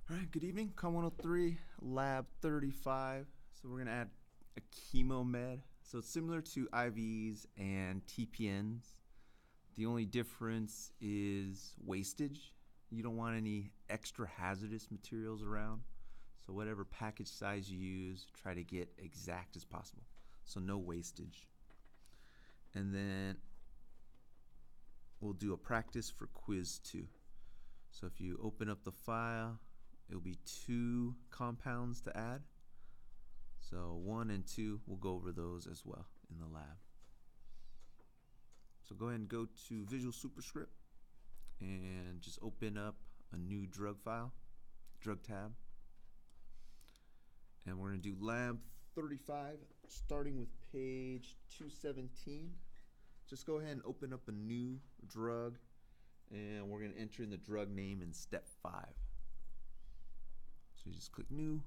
All right, good evening. COM103, lab 35. So we're going to add a chemo med. So it's similar to IVs and TPNs. The only difference is wastage. You don't want any extra hazardous materials around. So whatever package size you use, try to get exact as possible. So no wastage. And then we'll do a practice for quiz 2. So if you open up the file, it'll be 2 compounds to add. So 1 and 2, we'll go over those as well in the lab. So go ahead and go to Visual SuperScript and just open up a new drug file, drug tab. And we're going to do lab 35, starting with page 217. Just go ahead and open up a new drug, and we're going to enter in the drug name in step 5. So you just click new.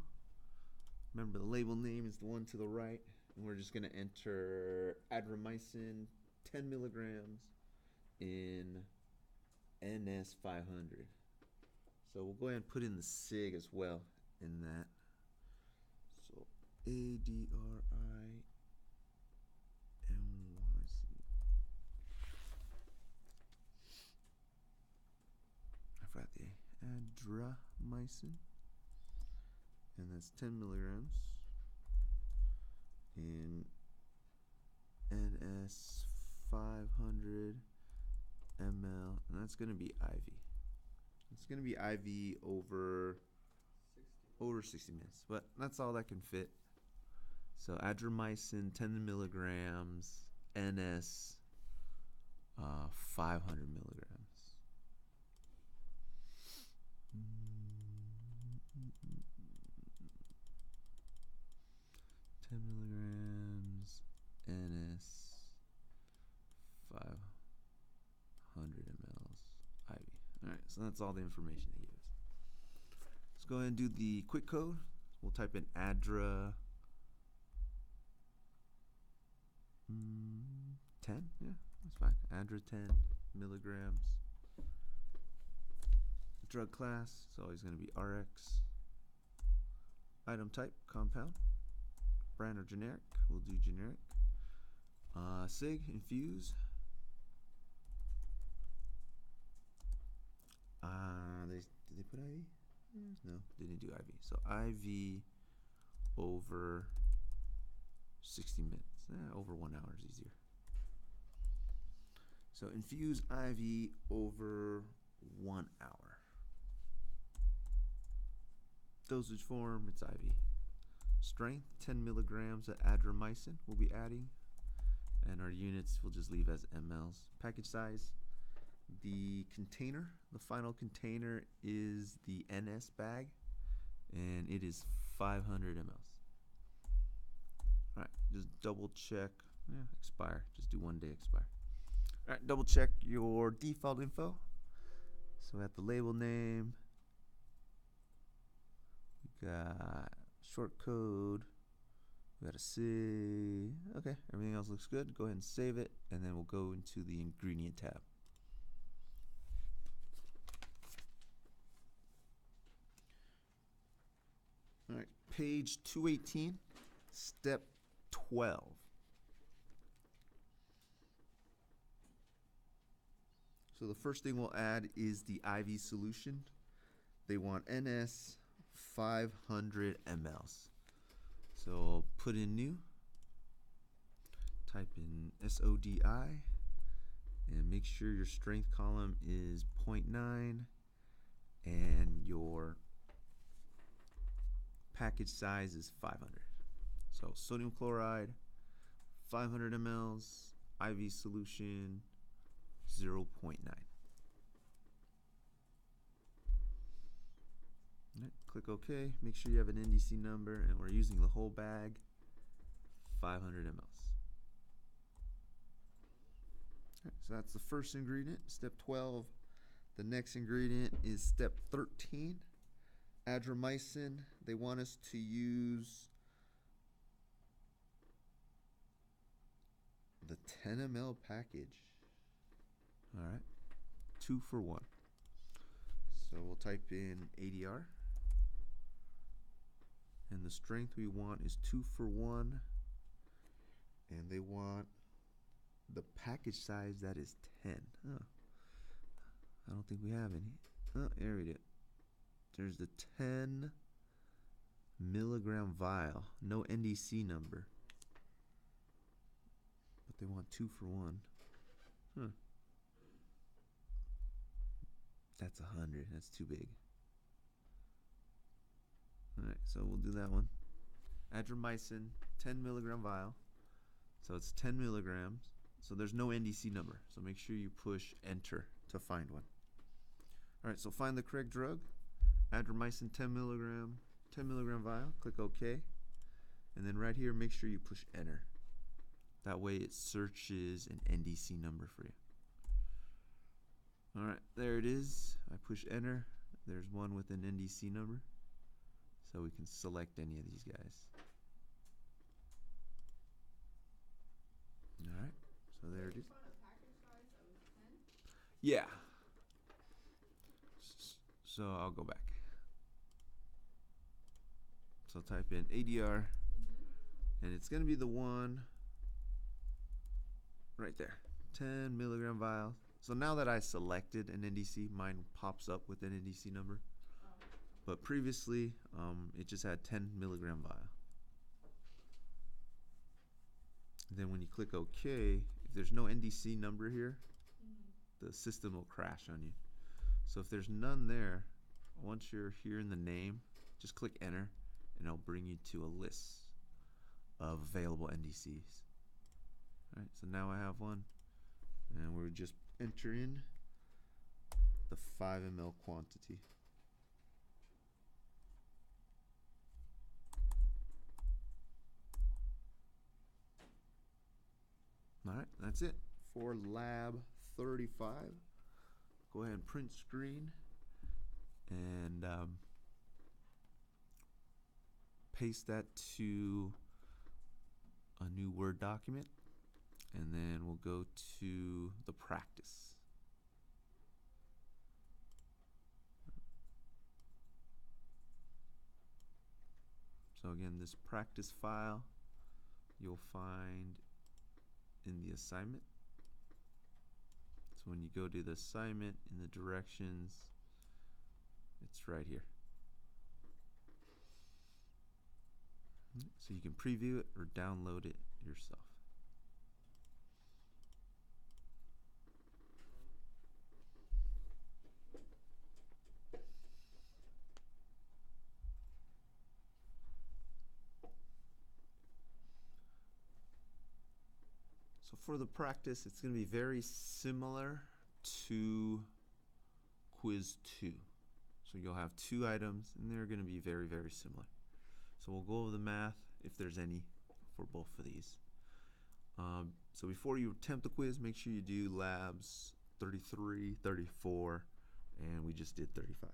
Remember, the label name is the one to the right, and we're just going to enter adromycin 10 milligrams in NS500. So we'll go ahead and put in the SIG as well in that. So ADRIMYC. I forgot the adromycin. And that's 10 milligrams in NS500 ml, and that's going to be IV. It's going to be IV over 60 minutes, but that's all that can fit. So adromycin 10 milligrams, NS 500 milligrams. 10 milligrams, NS 500 mLs IV. Alright, so that's all the information they gave us. Let's go ahead and do the quick code. We'll type in ADRA 10, yeah, that's fine. ADRA 10 milligrams. Drug class, it's always going to be RX. Item type, compound. Brand or generic, we'll do generic. SIG, infuse. Did they put IV? No, they didn't do IV. So IV over 60 minutes. Over 1 hour is easier. So infuse IV over 1 hour. Dosage form, it's IV. Strength, 10 milligrams of adromycin we'll be adding, and our units we'll just leave as mLs. Package size, the container, the final container is the NS bag, and it is 500 mLs. Alright, just double check, expire, just do 1 day expire. Alright, double check your default info. So at the label name, we got short code, we got a SIG. Okay, everything else looks good. Go ahead and save it, and then we'll go into the ingredient tab. All right, page 218, step 12. So the first thing we'll add is the IV solution. They want NS 500 mLs. So I'll put in new, type in SODI, and make sure your strength column is 0.9 and your package size is 500. So sodium chloride, 500 mLs, IV solution, 0.9. Click OK. Make sure you have an NDC number, and we're using the whole bag, 500 mLs. Right, so that's the first ingredient, step 12. The next ingredient is step 13, adromycin. They want us to use the 10 ml package. All right, 2 for 1. So we'll type in ADR. And the strength we want is 2 for 1. And they want the package size that is 10. Oh, I don't think we have any. Oh, there we go. There's the 10 milligram vial. No NDC number. But they want 2 for 1. Huh. That's 100. That's too big. Alright, so we'll do that one. Adromycin, 10 milligram vial. So it's 10 milligrams. So there's no NDC number. So make sure you push enter to find one. Alright, so find the correct drug. Adromycin 10 milligram vial. Click OK. And then right here, make sure you push enter. That way it searches an NDC number for you. Alright, there it is. I push enter. There's one with an NDC number. So we can select any of these guys. Alright, so there it is. Yeah. So I'll go back. So type in ADR, and it's going to be the one right there, 10 milligram vial. So now that I selected an NDC, mine pops up with an NDC number. But previously, it just had 10 milligram vial. Then when you click OK, if there's no NDC number here, the system will crash on you. So if there's none there, once you're here in the name, just click enter, and it'll bring you to a list of available NDCs. All right, so now I have one, and we're just enter in the 5 ml quantity. All right, that's it for lab 35. Go ahead and print screen and paste that to a new Word document, and then we'll go to the practice. So again, this practice file you'll find in the assignment. So when you go to the assignment in the directions, it's right here. So you can preview it or download it yourself. So for the practice, it's going to be very similar to quiz 2. So you'll have 2 items, and they're going to be very, very similar. So we'll go over the math, if there's any, for both of these. So before you attempt the quiz, make sure you do labs 33, 34, and we just did 35.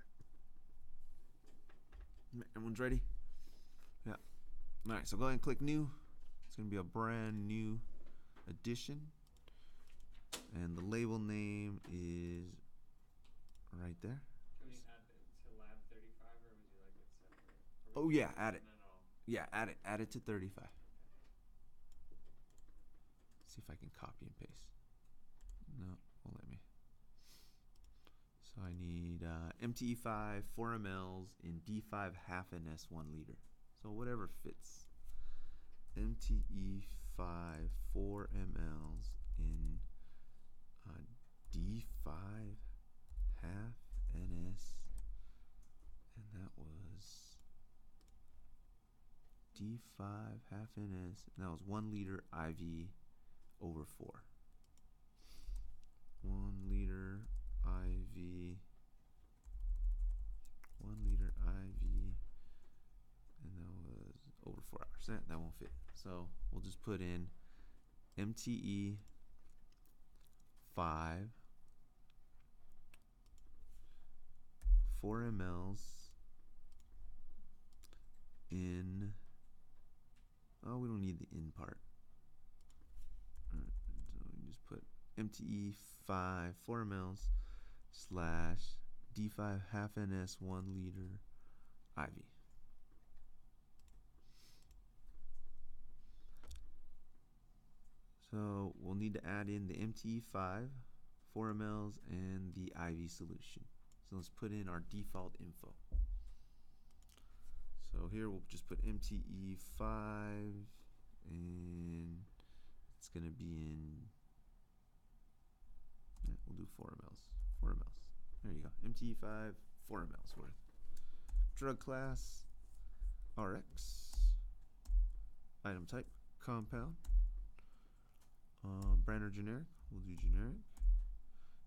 Everyone's ready? Yeah. All right, so go ahead and click new. It's going to be a brand new edition, and the label name is right there. Can we add it to lab 35, or would you like it separate? Oh yeah, add it. Yeah, add it to 35. See if I can copy and paste. No, won't let me. So I need MTE5 4 mLs in D5 half NS 1 liter. So whatever fits. MTE5 4 mLs in D5 half NS, and that was D5 half NS, and that was 1 liter IV over 4. 1 liter IV, 1 liter IV, and that was over 4 hours. That won't fit. So we'll just put in MTE 5 4 mLs in, oh, we don't need the in part. Alright, so we just put MTE 5 4 mLs slash D5 half NS 1 liter IV. So we'll need to add in the MTE5, 4 mLs, and the IV solution. So let's put in our default info. So here we'll just put MTE5, and it's going to be in, yeah, we'll do 4 mLs. 4 mLs. There you go. MTE5, 4 mLs worth. Drug class, RX. Item type, compound. Brand or generic, we'll do generic.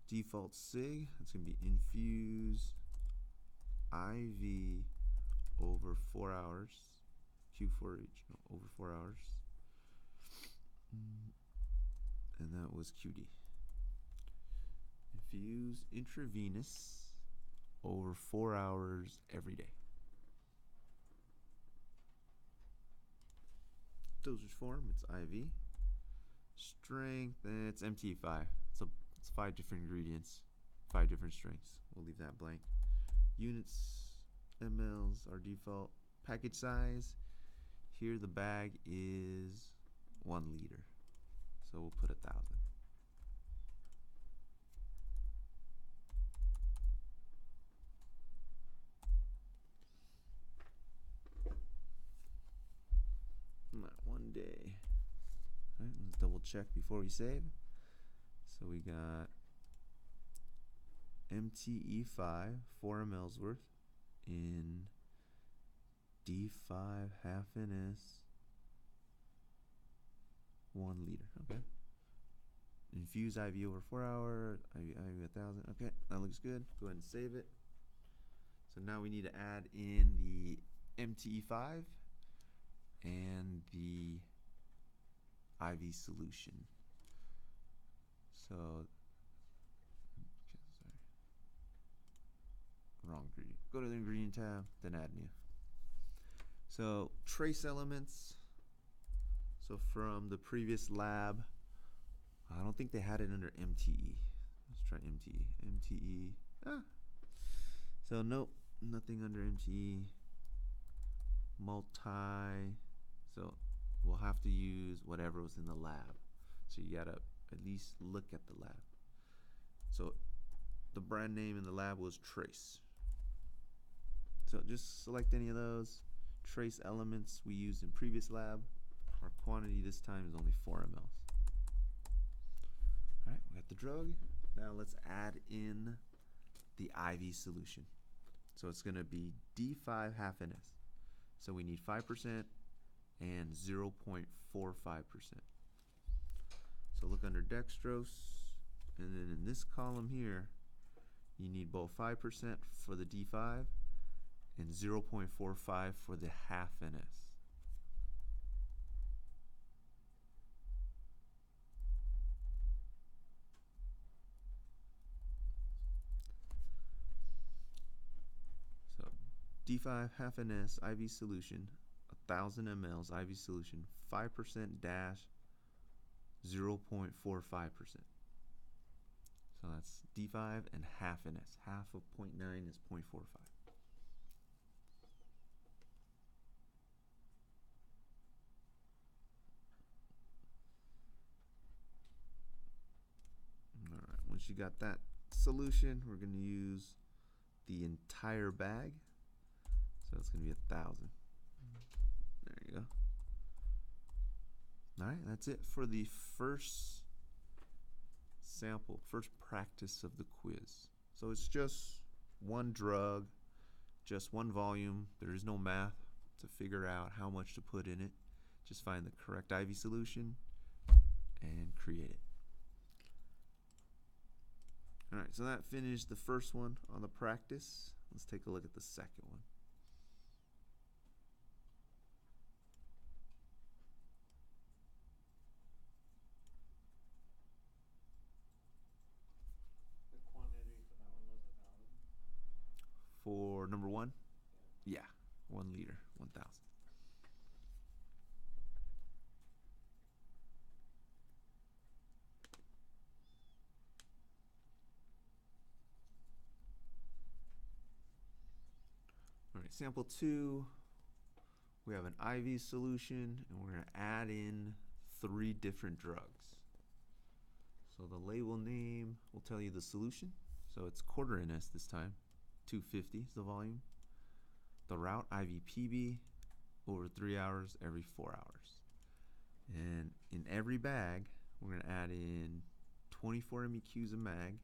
Default SIG, that's going to be infuse IV over 4 hours. Q4H, no, over 4 hours. And that was QD. Infuse intravenous over 4 hours every day. Dosage form, it's IV. Strength, it's MT5. So it's 5 different ingredients, 5 different strengths. We'll leave that blank. Units, mLs, our default. Package size, here the bag is 1 liter. So we'll put 1,000. Not 1 day. All right, let's double check before we save. So we got MTE5, 4 mLs worth in D5 half NS, 1 liter. Okay. Infuse IV over 4 hours, IV 1,000. Okay, that looks good. Go ahead and save it. So now we need to add in the MTE5 and the IV solution. So, okay, sorry, wrong ingredient. Go to the ingredient tab, then add new. So trace elements. So from the previous lab, I don't think they had it under MTE. Let's try MTE. MTE. So nope, nothing under MTE. Multi. So we'll have to use whatever was in the lab. So you gotta at least look at the lab. So the brand name in the lab was Trace. So just select any of those. Trace elements we used in previous lab. Our quantity this time is only 4 mLs. Alright, we got the drug. Now let's add in the IV solution. So it's gonna be D5 half NS. So we need 5% and 0.45%. So look under dextrose, and then in this column here, you need both 5% for the D5 and 0.45 for the half NS. So D5 half NS IV solution, 1,000 mLs IV solution, 5% dash 0.45%. So that's D5 and half NS. Half of 0.9 is 0.45. All right, once you got that solution, we're going to use the entire bag. So it's going to be 1,000. There you go. All right, that's it for the first sample, first practice of the quiz. So it's just one drug, just one volume. There is no math to figure out how much to put in it. Just find the correct IV solution and create it. All right, so that finished the first one on the practice. Let's take a look at the second one. The quantity for that one was 1,000. For number one? Yeah, 1 liter, 1,000. All right, sample 2, we have an IV solution, and we're going to add in 3 different drugs. So the label name will tell you the solution. So it's quarter NS this time. 250 is the volume. The route IVPB over 3 hours every 4 hours. And in every bag, we're going to add in 24 MEQs of mag,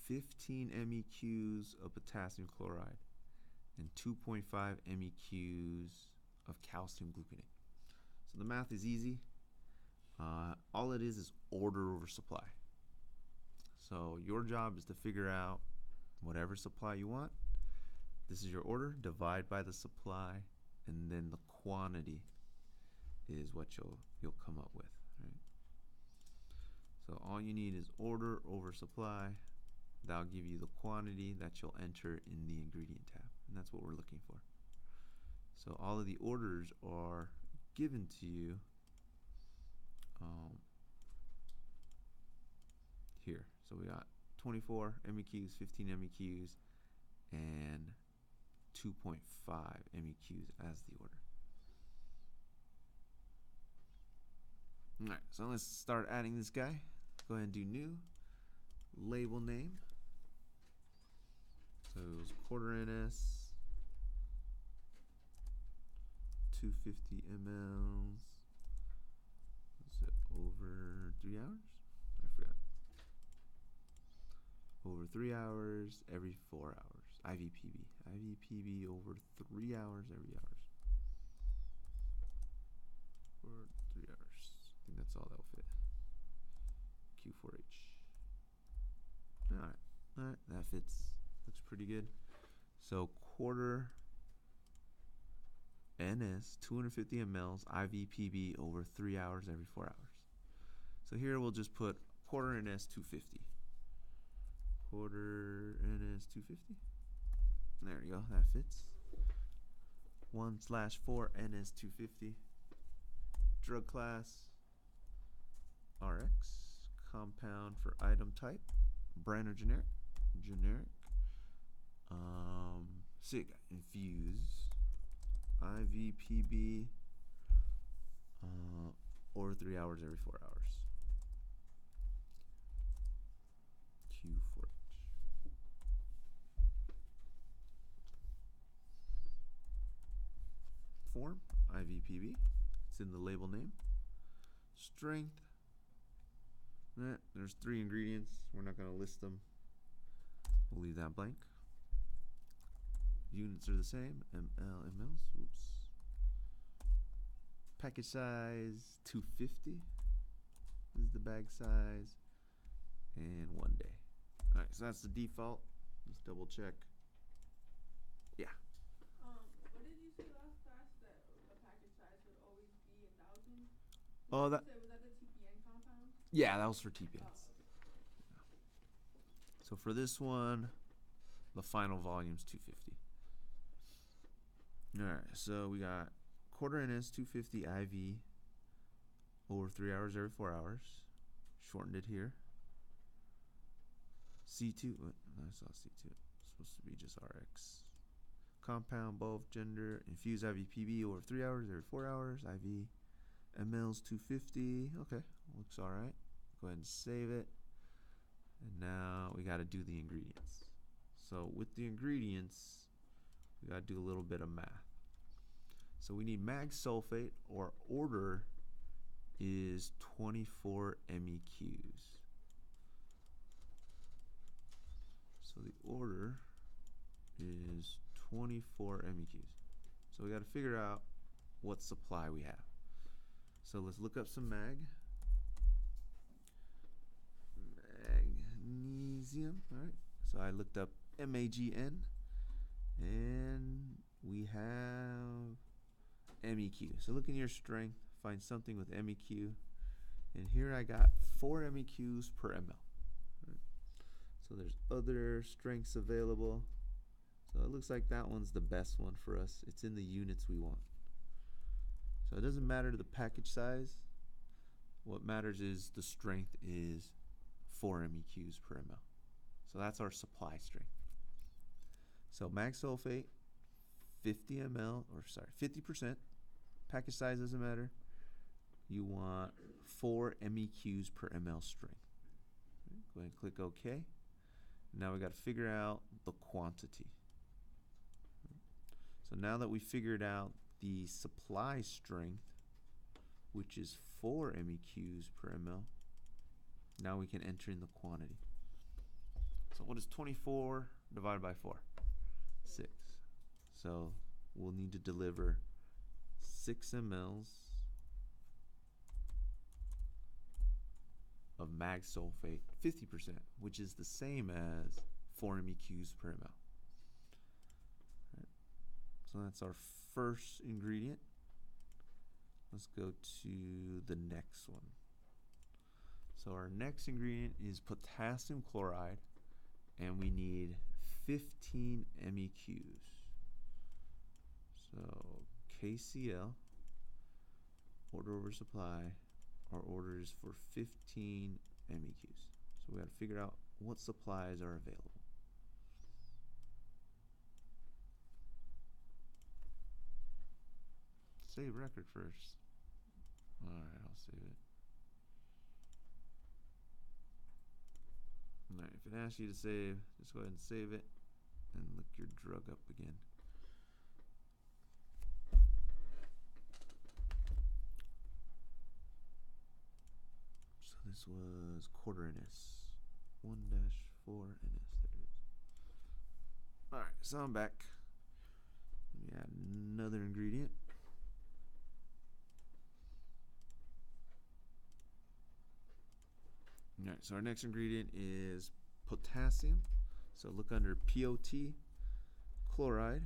15 MEQs of potassium chloride, and 2.5 MEQs of calcium gluconate. So the math is easy. All it is order over supply. So your job is to figure out whatever supply you want. This is your order, divide by the supply, and then the quantity is what you'll come up with, right? So all you need is order over supply. That'll give you the quantity that you'll enter in the ingredient tab, and that's what we're looking for. So all of the orders are given to you here. So we got 24 MEQs, 15 MEQs, and 2.5 MEQs as the order. All right, so let's start adding this guy. Go ahead and do new, label name. So it was quarter NS, 250 mLs. Is it over 3 hours? I forgot. Over 3 hours every 4 hours. IVPB. IVPB over 3 hours every hours. For 3 hours. I think that's all that'll fit. Q4H. Alright, that fits. Looks pretty good. So quarter NS, 250 mLs, IVPB over 3 hours every 4 hours. So here we'll just put quarter NS 250. Quarter NS 250. There you go, that fits. 1/4 NS 250. Drug class, RX. Compound for item type, brand or generic. Generic. So you got infuse, IVPB, or 3 hours every 4 hours. Q4H. Form, IVPB. It's in the label name. Strength. There's 3 ingredients. We're not going to list them. We'll leave that blank. Units are the same. ML, mLs. Oops. Package size 250 is the bag size. And 1 day. Alright, so that's the default. Let's double check. Yeah. What did you say last class that the package size would always be 1,000? Oh, that. Was that the TPN compound? Yeah, that was for TPNs. Oh, okay. So for this one, the final volume's 250. Alright, so we got quarter NS 250 IV over 3 hours every 4 hours. Shortened it here. C2, what? No, I saw C2. It's supposed to be just RX. Compound, both gender, infuse IVPB over 3 hours every 4 hours. IV, mLs 250. Okay, looks alright. Go ahead and save it. And now we got to do the ingredients. So with the ingredients, we got to do a little bit of math. So we need mag sulfate, or order is 24 MEQs. So the order is 24 MEQs. So we got to figure out what supply we have. So let's look up some mag. Magnesium. All right. So I looked up MAGN, and we have MEQ. So look in your strength, find something with MEQ, and here I got 4 MEQs per ml. So there's other strengths available. So it looks like that one's the best one for us. It's in the units we want. So it doesn't matter the package size. What matters is the strength is 4 MEQs per ml. So that's our supply strength. So mag sulfate, 50 ml, or sorry, 50%. Package size doesn't matter. you want 4 MEQs per ml string. Go ahead and click OK. Now we got to figure out the quantity. So now that we figured out the supply strength, which is 4 MEQs per ml, now we can enter in the quantity. So what is 24 divided by 4? 6. So we'll need to deliver 6 mLs of mag sulfate, 50%, which is the same as 4 MEQs per ml. Right. So that's our first ingredient. Let's go to the next one. So our next ingredient is potassium chloride, and we need 15 MEQs. So KCl, order over supply, our order is for 15 MEQs. So we got to figure out what supplies are available. Save record first. Alright, I'll save it. Alright, if it asks you to save, just go ahead and save it and look your drug up again. So this was quarter NS. 1-4 NS. There it is. Alright, so I'm back. Let me add another ingredient. Alright, so our next ingredient is potassium. So look under POT, chloride,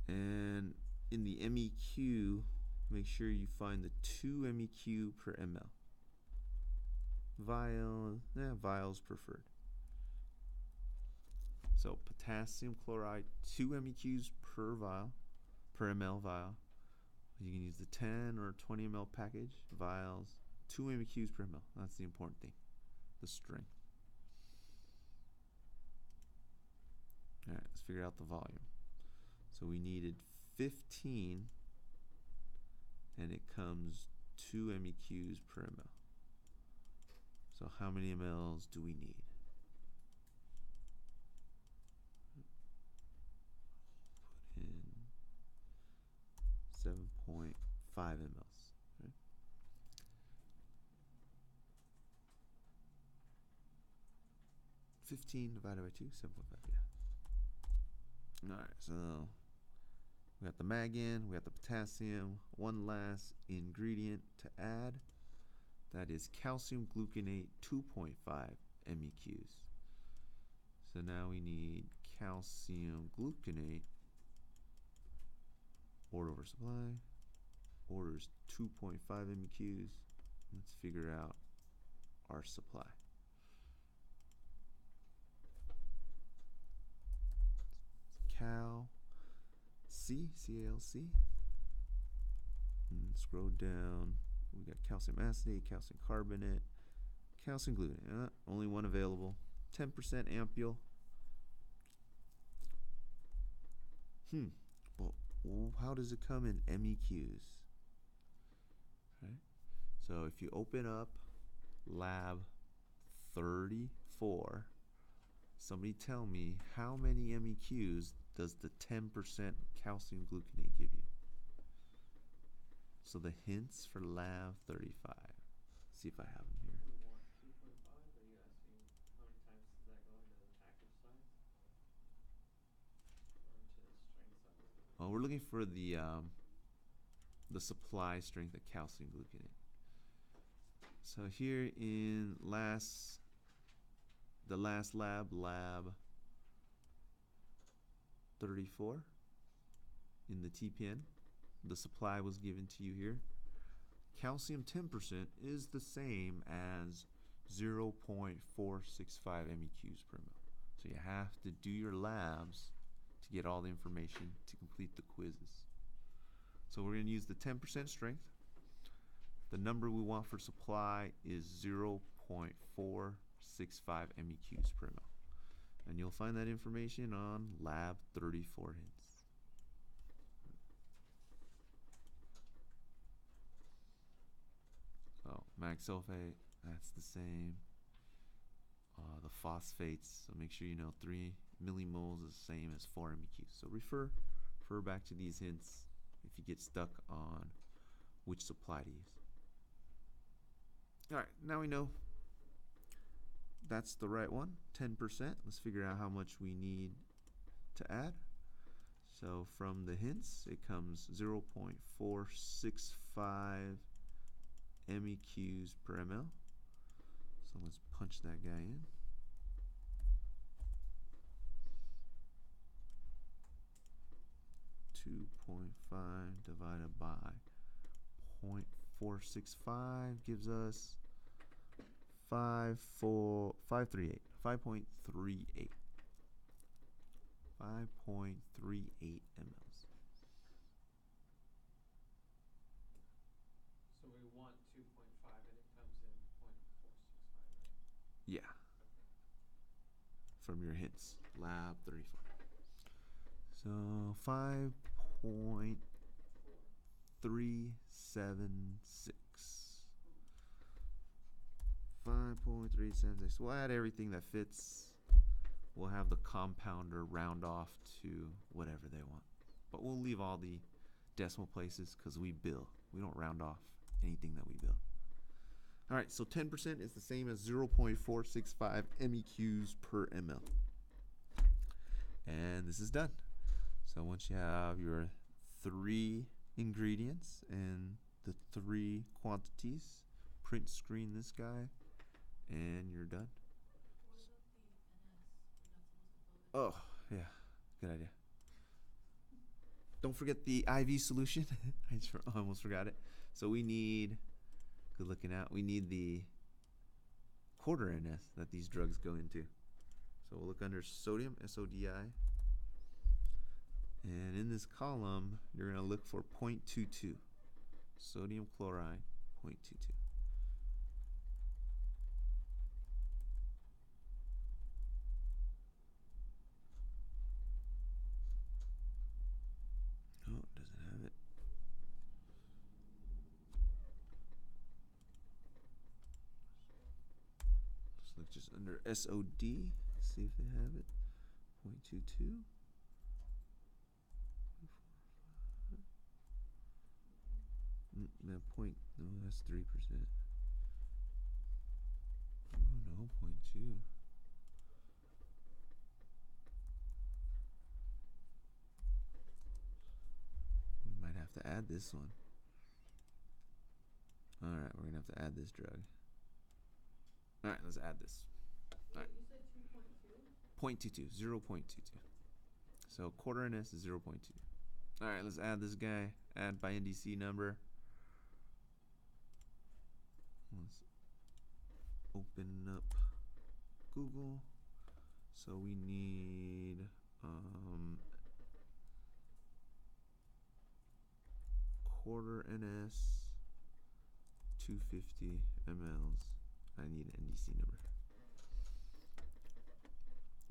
and in the MEQ, make sure you find the 2 MEQ per ml. Vials preferred. So potassium chloride, 2 MEQs per vial, per ml vial. You can use the 10 or 20 ml package, vials, 2 MEQs per ml. That's the important thing, the strength. Alright, let's figure out the volume. So we needed 15, and it comes 2 MEQs per ml. So how many mLs do we need? Put in 7.5 mLs. Right? $15 divided by 2, 7.5, yeah. Alright, so we got the mag in, we got the potassium. One last ingredient to add. That is calcium gluconate, 2.5 MEQs. So now we need calcium gluconate. Order over supply. Orders 2.5 MEQs. Let's figure out our supply. CALC. And scroll down. We got calcium acetate, calcium carbonate, calcium gluconate. Only one available. 10% ampule. Well, how does it come in MEQs? Right. So if you open up lab 34, somebody tell me how many MEQs does the 10% calcium gluconate give you? So the hints for lab 35. See if I have them here. You want 2.5, or are you asking how many times does that go into the package size? Or into the strength size? Oh, we're looking for the supply strength of calcium gluconate. So here in the last lab 34, in the TPN, the supply was given to you here. Calcium 10% is the same as 0.465 MEQs per ml. So you have to do your labs to get all the information to complete the quizzes. So we're going to use the 10% strength. The number we want for supply is 0.465 MEQs per ml. And you'll find that information on lab 34 hints. Mag sulfate, that's the same. The phosphates, so make sure you know 3 millimoles is the same as 4 MEQs. So refer back to these hints if you get stuck on which supply to use. All right, now we know that's the right one, 10%. Let's figure out how much we need to add. So from the hints, it comes 0.465 MEQs per ml. So let's punch that guy in. .5 divided by 0.465 gives us 5.38 mLs. So we want 2.5 and it comes in 0.465, right? Yeah. Okay. From your hints, lab 35. So 5.376. 5.376. We'll add everything that fits. We'll have the compounder round off to whatever they want. But we'll leave all the decimal places because we bill. We don't round off anything that we bill. All right, so 10% is the same as 0.465 MEQs per ml. And this is done. So once you have your 3 ingredients and the 3 quantities, print screen this guy, and you're done. Oh, yeah, good idea. Don't forget the IV solution. I almost forgot it. So we need, good looking out, we need the quarter NS that these drugs go into. So we'll look under sodium, SODI. And in this column, you're going to look for 0.22. Sodium chloride, 0.22. Oh, it doesn't have it. Let's look just under SOD, see if they have it. 0.22. No, that's 3%. Ooh, no, 0.2. We might have to add this one. All right, we're gonna have to add this drug. All right, let's add this. All right. You said 2.2? 0.22, 0.22. So quarter NS is 0.2. All right, let's add this guy. Add by NDC number. Let's open up Google. So we need quarter NS 250 mLs. I need an NDC number.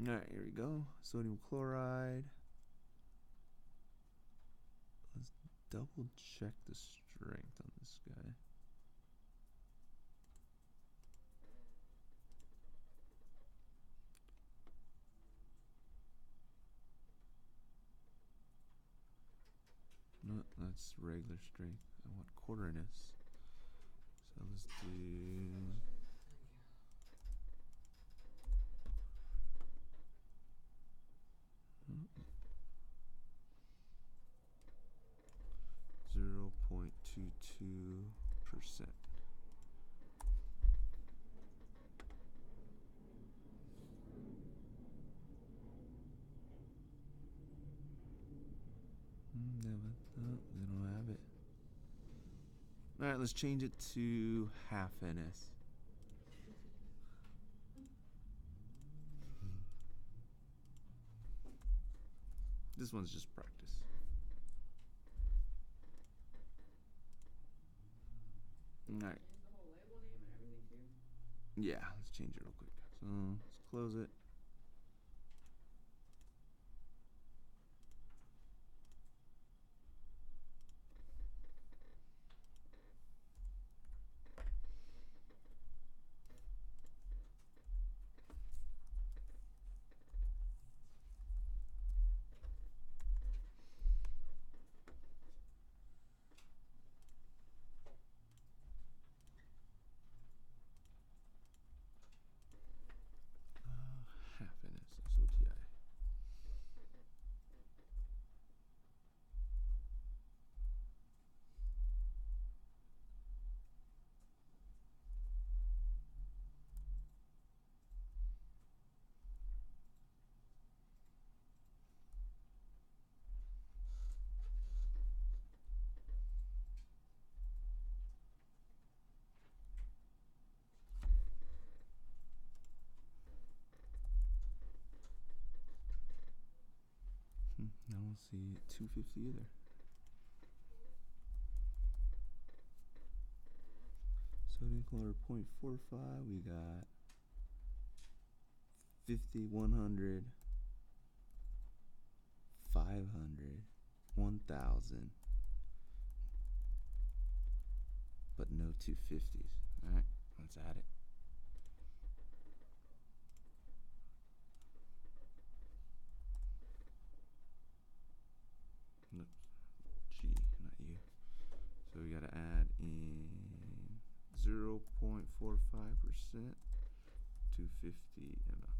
All right, here we go. Sodium chloride. Let's double check the strength on this guy. No, that's regular strength. I want quarter NS. So let's do 0.22%. They don't have it. All right, let's change it to half NS. This one's just practice. All right. The whole label name and everything too? Yeah, let's change it real quick. So let's close it. I don't see 250 either. Sodium chloride 0.45. We got 50, 100, 500, 1,000, but no 250s. All right, let's add it. Nope. G, not U. So we gotta add in 0.45%, 250 ml.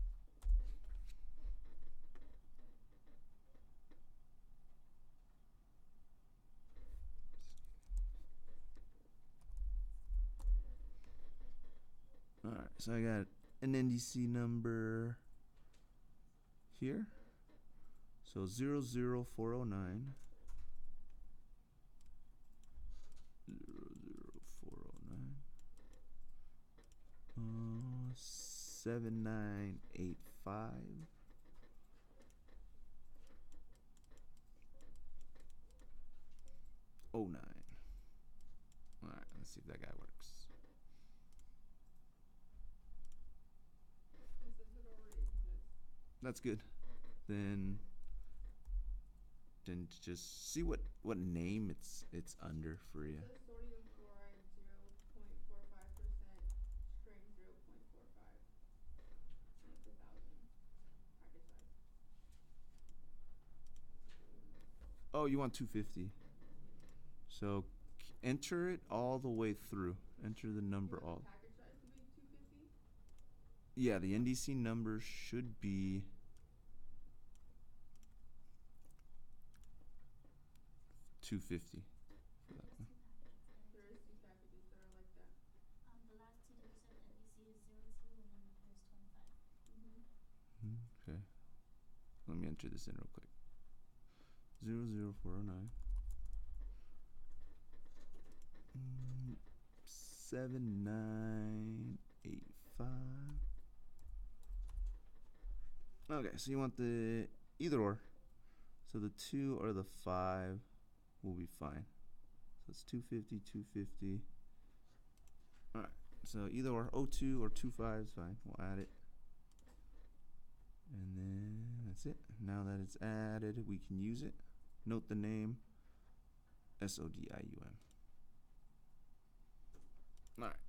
All right, so I got an NDC number here. So 00409. 00409. 7985. Oh, 09. All right, let's see if that guy works. It says it already exists. That's good. Then just see what name it's under for you. It says sodium chloride 0.45%, strength 0.45. And it's 1,000 package size. Oh, you want 250. So enter it all the way through. Enter the number You want all. the package size to be 250? Yeah, the NDC number should be 250. For that one. There is 2 packages that are like that. The last two that you said NDC is 02 and then there's 25. Okay. Let me enter this in real quick. 00409. 7985. Okay, so you want the either or. So the 2 or the 5 will be fine. So it's 250, 250. All right. So either or 02 or 25 is fine. We'll add it. And then that's it. Now that it's added, we can use it. Note the name. SODIUM. All right.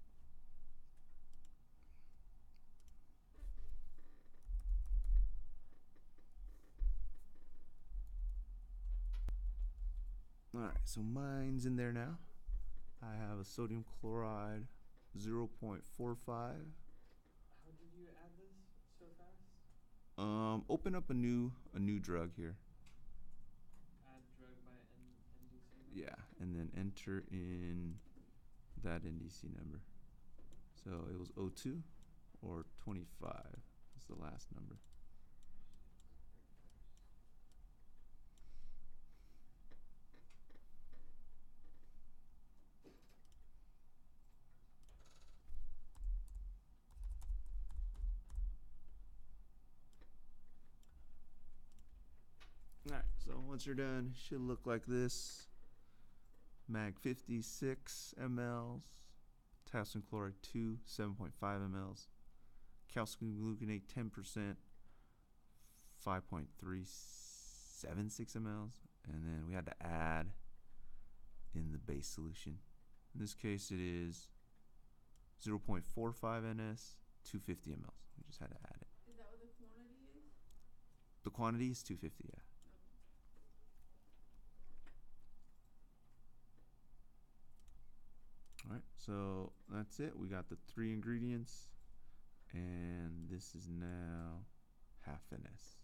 All right, so mine's in there now. I have a sodium chloride 0.45. How did you add this so fast? Open up a new drug here. Add drug by NDC number? Yeah, and then enter in that NDC number. So it was 02 or 25 is the last number. Alright, so once you're done, it should look like this. Mag 56 mLs, potassium chloride 2, 7.5 mLs, calcium gluconate 10%, 5.376 mLs, and then we had to add in the base solution. In this case, it is 0.45 NS, 250 mLs. We just had to add it. Is that what the quantity is? The quantity is 250, yeah. Alright, so that's it. We got the 3 ingredients, and this is now half NS.